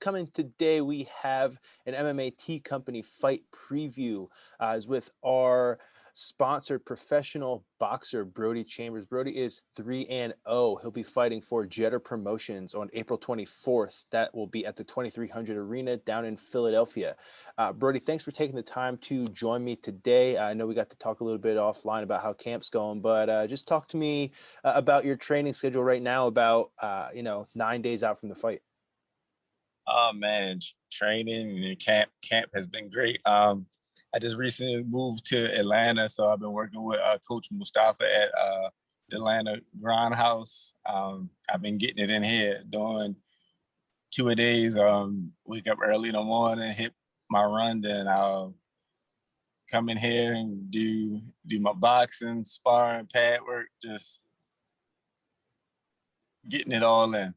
coming today, we have an MMA T Company fight preview is with our sponsored professional boxer, Brody Chambers. Brody is 3-0. He'll be fighting for Jetter Promotions on April 24th. That will be at the 2300 Arena down in Philadelphia. Brody, thanks for taking the time to join me today. I know we got to talk a little bit offline about how camp's going, but just talk to me about your training schedule right now, about 9 days out from the fight. Oh man, training and camp has been great. I just recently moved to Atlanta, so I've been working with Coach Mustafa at the Atlanta Grindhouse. I've been getting it in here, doing 2 a days. Wake up early in the morning, hit my run, then I'll come in here and do my boxing, sparring, pad work, just getting it all in.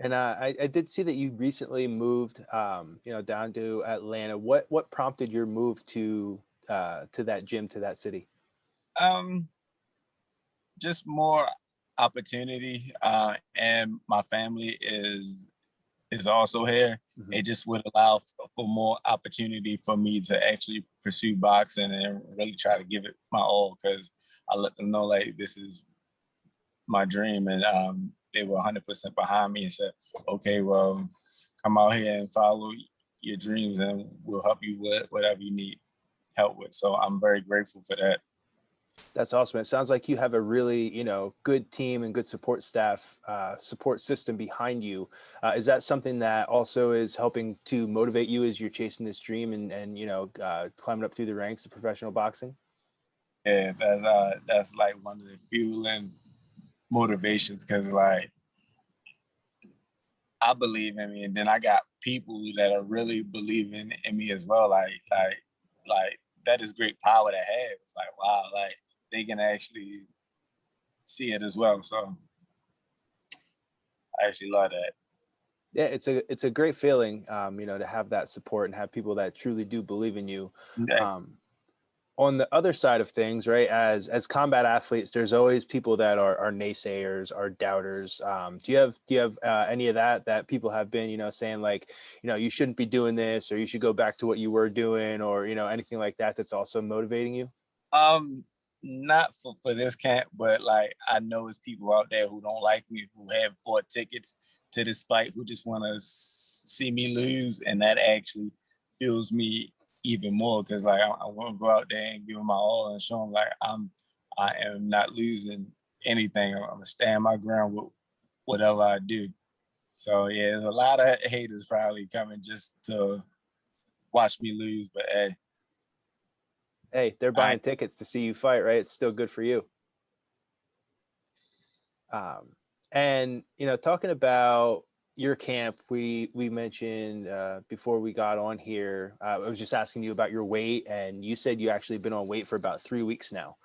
And I did see that you recently moved, down to Atlanta. What prompted your move to that gym, to that city? Just more opportunity, and my family is also here. Mm-hmm. It just would allow for more opportunity for me to actually pursue boxing and really try to give it my all, because I let them know like this is my dream, and they were 100% behind me and said, okay, well, come out here and follow your dreams and we'll help you with whatever you need help with. So I'm very grateful for that. That's awesome. It sounds like you have a really, good team and good support staff, support system behind you. Is that something that also is helping to motivate you as you're chasing this dream and climbing up through the ranks of professional boxing? Yeah, that's like one of the fueling motivations, because like I believe in me, and then I got people that are really believing in me as well. Like that is great power to have. It's like, wow, like they can actually see it as well. So I actually love that. Yeah, it's a great feeling, to have that support and have people that truly do believe in you. On the other side of things, right, as combat athletes, there's always people that are naysayers, are doubters. Do you have any of that people have been, saying like, you shouldn't be doing this, or you should go back to what you were doing, or anything like that that's also motivating you? Not for this camp, but like I know it's people out there who don't like me, who have bought tickets to this fight, who just want to see me lose, and that actually fuels me even more, because like I want to go out there and give them my all and show them like I am not losing anything. I'm gonna stand my ground with whatever I do. So yeah, there's a lot of haters probably coming just to watch me lose, but Hey, they're buying tickets to see you fight, right? It's still good for you. And talking about your camp, we mentioned before we got on here, I was just asking you about your weight, and you said you actually been on weight for about 3 weeks now.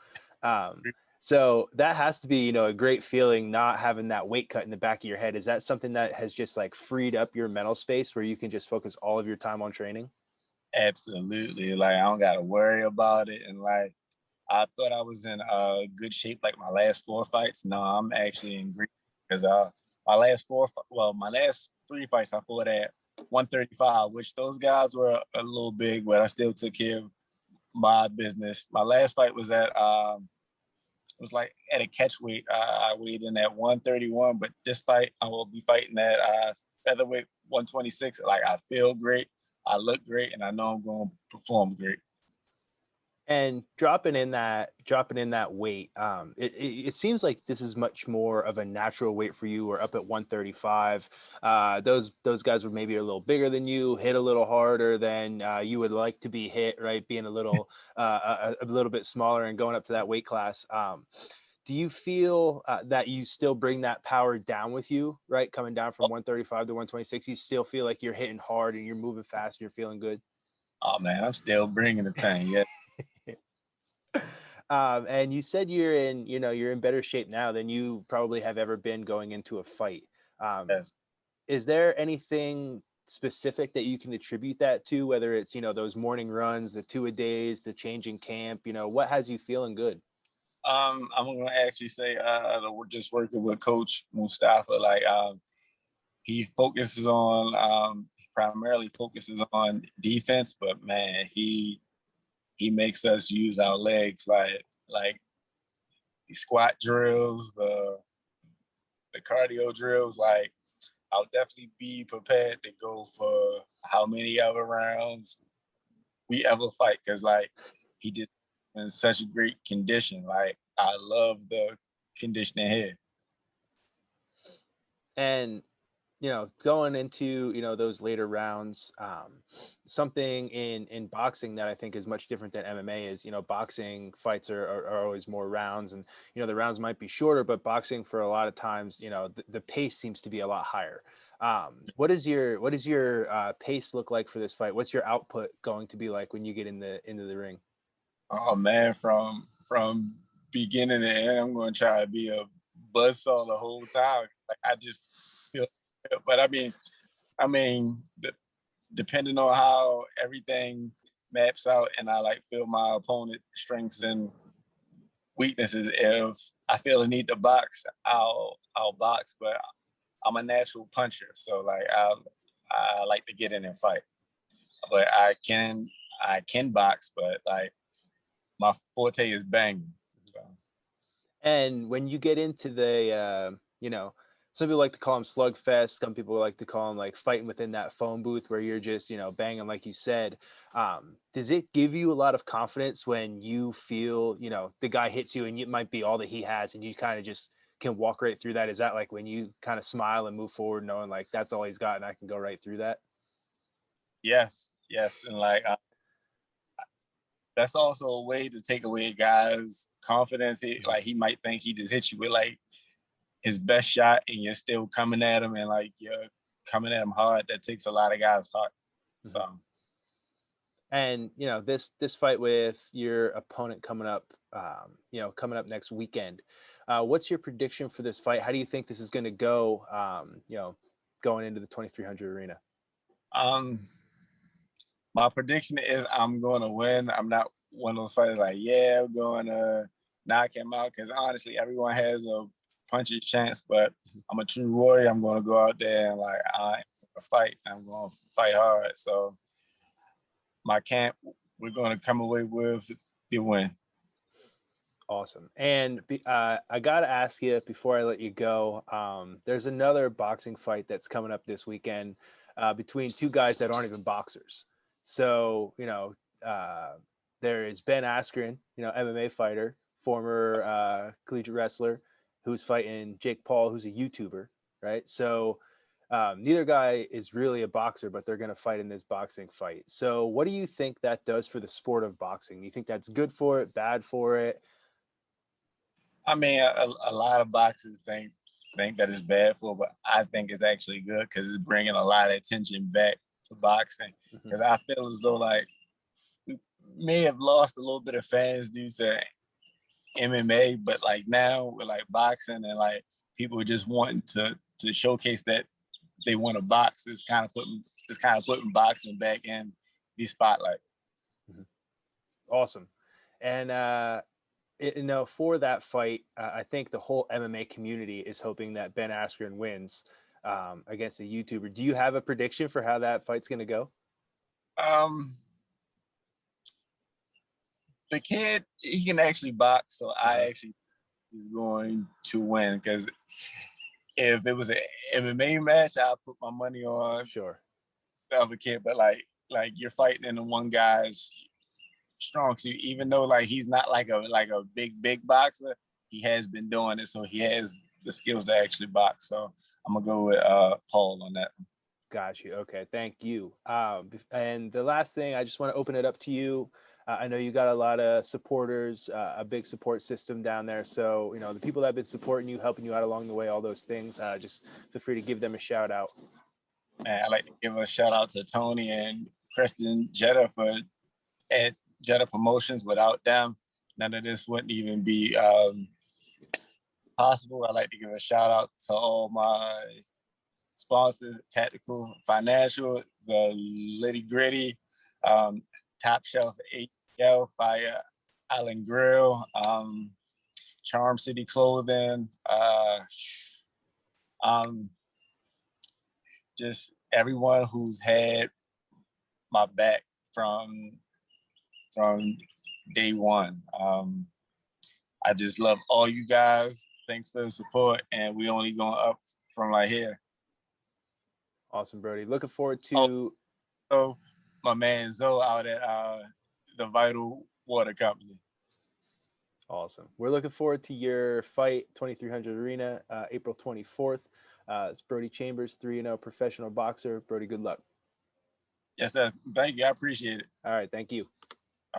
So that has to be, a great feeling, not having that weight cut in the back of your head. Is that something that has just like freed up your mental space where you can just focus all of your time on training? Absolutely. Like I don't gotta worry about it. And like I thought I was in good shape like my last 4 fights. No, I'm actually in great, because my last 3 fights I fought at 135, which those guys were a little big, but I still took care of my business. My last fight was at it was like at a catch weight. I weighed in at 131, but this fight I will be fighting at featherweight 126. Like I feel great, I look great, and I know I'm going to perform great. And dropping in that weight, it seems like this is much more of a natural weight for you. Or up at 135, those guys were maybe a little bigger than you, hit a little harder than you would like to be hit, right? Being a little a little bit smaller and going up to that weight class. Do you feel that you still bring that power down with you, right? Coming down from 135 to 126, you still feel like you're hitting hard and you're moving fast and you're feeling good? Oh man, I'm still bringing the pain. Yeah. And you said you're in better shape now than you probably have ever been going into a fight. Yes. Is there anything specific that you can attribute that to, whether it's, those morning runs, the 2 a days, the change in camp, what has you feeling good? I'm gonna actually say we're just working with Coach Mustafa. Like he focuses on he primarily focuses on defense, but man, he makes us use our legs like the squat drills, the cardio drills. Like I'll definitely be prepared to go for how many other rounds we ever fight, because like he just in such a great condition. Like I love the conditioning here. And going into those later rounds, something in boxing that I think is much different than MMA is boxing fights are always more rounds, and the rounds might be shorter, but boxing for a lot of times the pace seems to be a lot higher. What does your pace look like for this fight? What's your output going to be like when you get into the ring? Oh man, from beginning to end, I'm going to try to be a buzzsaw the whole time. Like I just feel, but depending on how everything maps out, and I like feel my opponent strengths and weaknesses. If I feel the need to box, I'll box. But I'm a natural puncher, so like I like to get in and fight. But I can box, but like my forte is banging. So. And when you get into some people like to call them slugfest. Some people like to call them like fighting within that phone booth where you're just, banging, like you said. Does it give you a lot of confidence when you feel, the guy hits you and it might be all that he has and you kind of just can walk right through that? Is that like when you kind of smile and move forward knowing like that's all he's got and I can go right through that? Yes, yes, and like that's also a way to take away a guy's confidence. He might think he just hit you with like his best shot, and you're still coming at him, and like you're coming at him hard. That takes a lot of guys' heart. So, and this fight with your opponent coming up, next weekend. What's your prediction for this fight? How do you think this is going to go? Going into the 2300 arena. um, my prediction is I'm going to win. I'm not one of those fighters like, yeah, I'm going to knock him out, because honestly, everyone has a puncher's chance. But I'm a true warrior. I'm going to go out there and like I fight. I'm going to fight hard. So my camp, we're going to come away with the win. Awesome. And I got to ask you before I let you go. There's another boxing fight that's coming up this weekend between two guys that aren't even boxers. So, there is Ben Askren, MMA fighter, former collegiate wrestler, who's fighting Jake Paul, who's a YouTuber, right? So, neither guy is really a boxer, but they're going to fight in this boxing fight. So, what do you think that does for the sport of boxing? Do you think that's good for it, bad for it? I mean, a lot of boxers think that it's bad for, but I think it's actually good because it's bringing a lot of attention back to boxing. Because I feel as though like we may have lost a little bit of fans due to MMA, but like now with like boxing and like people just wanting to showcase that they want to box. It's kind of putting boxing back in the spotlight. Awesome. And for that fight, I think the whole MMA community is hoping that Ben Askren wins against a YouTuber. Do you have a prediction for how that fight's going to go? The kid, he can actually box, so I actually is going to win, because if it was an MMA match, I'll put my money on Sure. the other kid. But like you're fighting in the one guy's strong suit, even though like he's not like a big boxer, he has been doing it, so he has the skills to actually box. So I'm gonna go with Paul on that. Got you. Okay, thank you. And the last thing, I just want to open it up to you. I know you got a lot of supporters, a big support system down there. So, the people that have been supporting you, helping you out along the way, all those things, just feel free to give them a shout out. Man, I'd like to give a shout out to Tony and Kristen Jetta at Jetta Promotions. Without them, none of this wouldn't even be possible. I'd like to give a shout out to all my sponsors: Tactical Financial, the Litty Gritty, Top Shelf ATL, Fire Island Grill, Charm City Clothing, um, just everyone who's had my back from day one. I just love all you guys. Thanks for the support, and we only going up from right here. Awesome, Brody. Looking forward to. Also, my man Zoe out at the Vital Water Company. Awesome. We're looking forward to your fight, 2300 Arena, April 24th. It's Brody Chambers, 3-0 professional boxer. Brody, good luck. Yes, sir. Thank you. I appreciate it. All right. Thank you.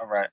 All right.